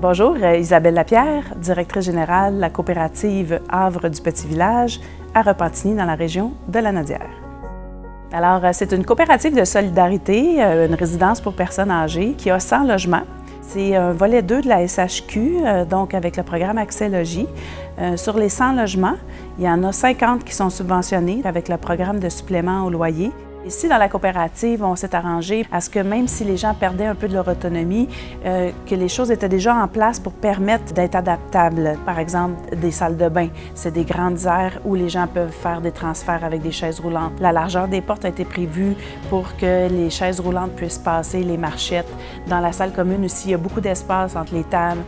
Bonjour, Isabelle Lapierre, directrice générale de la coopérative Havre du Petit Village à Repentigny dans la région de Lanaudière. Alors, c'est une coopérative de solidarité, une résidence pour personnes âgées qui a 100 logements. C'est un volet 2 de la SHQ, donc avec le programme Accès Logis. Sur les 100 logements, il y en a 50 qui sont subventionnés avec le programme de supplément au loyer. Ici, dans la coopérative, on s'est arrangé à ce que même si les gens perdaient un peu de leur autonomie, que les choses étaient déjà en place pour permettre d'être adaptables. Par exemple, des salles de bain, c'est des grandes aires où les gens peuvent faire des transferts avec des chaises roulantes. La largeur des portes a été prévue pour que les chaises roulantes puissent passer, les marchettes. Dans la salle commune aussi, il y a beaucoup d'espace entre les tables,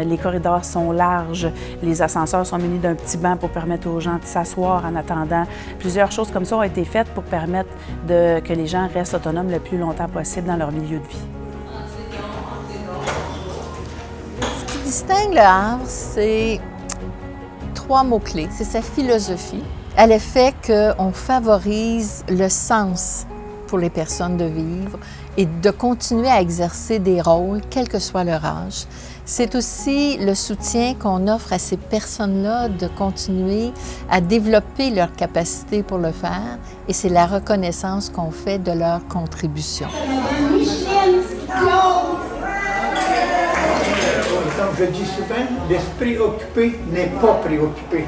les corridors sont larges, les ascenseurs sont munis d'un petit banc pour permettre aux gens de s'asseoir en attendant. Plusieurs choses comme ça ont été faites pour permettre que les gens restent autonomes le plus longtemps possible dans leur milieu de vie. Ce qui distingue le Havre, c'est 3 mots-clés. C'est sa philosophie. Elle est fait qu'on favorise le sens pour les personnes de vivre et de continuer à exercer des rôles, quel que soit leur âge. C'est aussi le soutien qu'on offre à ces personnes-là de continuer à développer leur capacité pour le faire et c'est la reconnaissance qu'on fait de leur contribution. Comme je dis souvent, l'esprit occupé n'est pas préoccupé.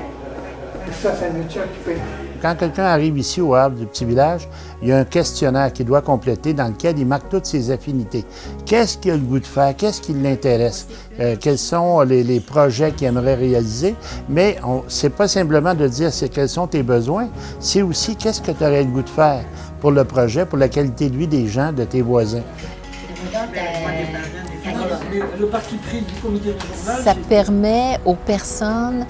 Ça nous tient occupé. Quand quelqu'un arrive ici au Havre du Petit Village, il y a un questionnaire qu'il doit compléter dans lequel il marque toutes ses affinités. Qu'est-ce qu'il a le goût de faire? Qu'est-ce qui l'intéresse? Quels sont les projets qu'il aimerait réaliser? Mais c'est pas simplement de dire quels sont tes besoins, c'est aussi qu'est-ce que tu aurais le goût de faire pour le projet, pour la qualité de vie des gens, de tes voisins. Le parti pris du comité régional. Ça permet aux personnes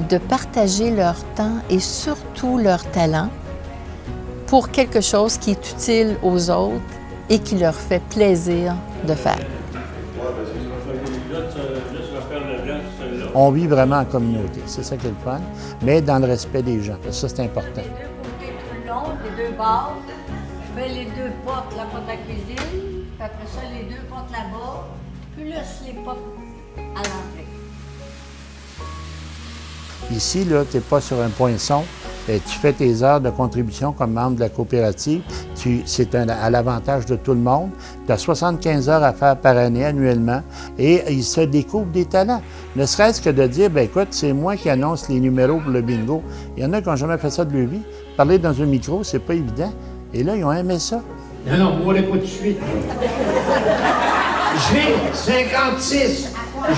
de partager leur temps et surtout leur talent pour quelque chose qui est utile aux autres et qui leur fait plaisir de faire. On vit vraiment en communauté, c'est ça qui est le fun, mais dans le respect des gens, ça c'est important. Les 2 côtés tout le long, les 2 bords, je mets les 2 portes, la porte de la cuisine, puis après ça les 2 portes là-bas, puis là les portes à l'entrée. Ici, là, tu n'es pas sur un poinçon. Tu fais tes heures de contribution comme membre de la coopérative. C'est à l'avantage de tout le monde. Tu as 75 heures à faire par année, annuellement, et ils se découvrent des talents. Ne serait-ce que de dire, bien écoute, c'est moi qui annonce les numéros pour le bingo. Il y en a qui n'ont jamais fait ça de leur vie. Parler dans un micro, c'est pas évident. Et là, ils ont aimé ça. Non, moi, pas tout de suite. J'ai 56.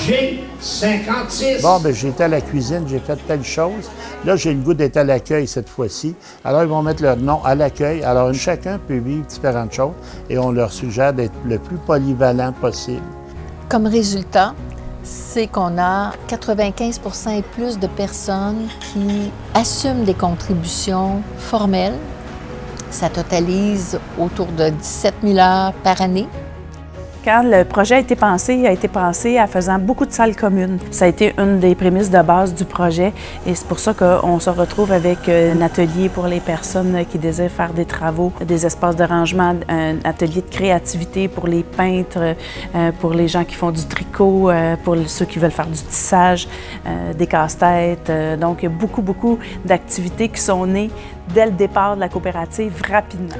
J'ai 56! Bon, bien, j'étais à la cuisine, j'ai fait telle chose. Là, j'ai le goût d'être à l'accueil cette fois-ci. Alors, ils vont mettre leur nom à l'accueil. Alors, chacun peut vivre différentes choses et on leur suggère d'être le plus polyvalent possible. Comme résultat, c'est qu'on a 95 % et plus de personnes qui assument des contributions formelles. Ça totalise autour de 17 000 heures par année. Quand le projet a été pensé en faisant beaucoup de salles communes. Ça a été une des prémices de base du projet et c'est pour ça qu'on se retrouve avec un atelier pour les personnes qui désirent faire des travaux, des espaces de rangement, un atelier de créativité pour les peintres, pour les gens qui font du tricot, pour ceux qui veulent faire du tissage, des casse-têtes. Donc, il y a beaucoup d'activités qui sont nées dès le départ de la coopérative rapidement.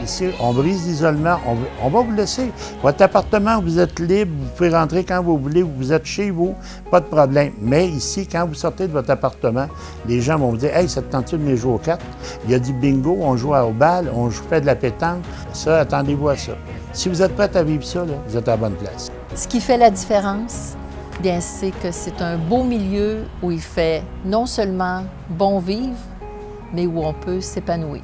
Ici, on brise l'isolement, on va vous laisser. Votre appartement, vous êtes libre, vous pouvez rentrer quand vous voulez, vous êtes chez vous, pas de problème. Mais ici, quand vous sortez de votre appartement, les gens vont vous dire « Hey, ça te tente-tu de venir jouer aux cartes? Il y a du bingo, on joue au bal, on fait de la pétanque. Ça, attendez-vous à ça. » Si vous êtes prêts à vivre ça, là, vous êtes à la bonne place. Ce qui fait la différence, bien, c'est que c'est un beau milieu où il fait non seulement bon vivre, mais où on peut s'épanouir.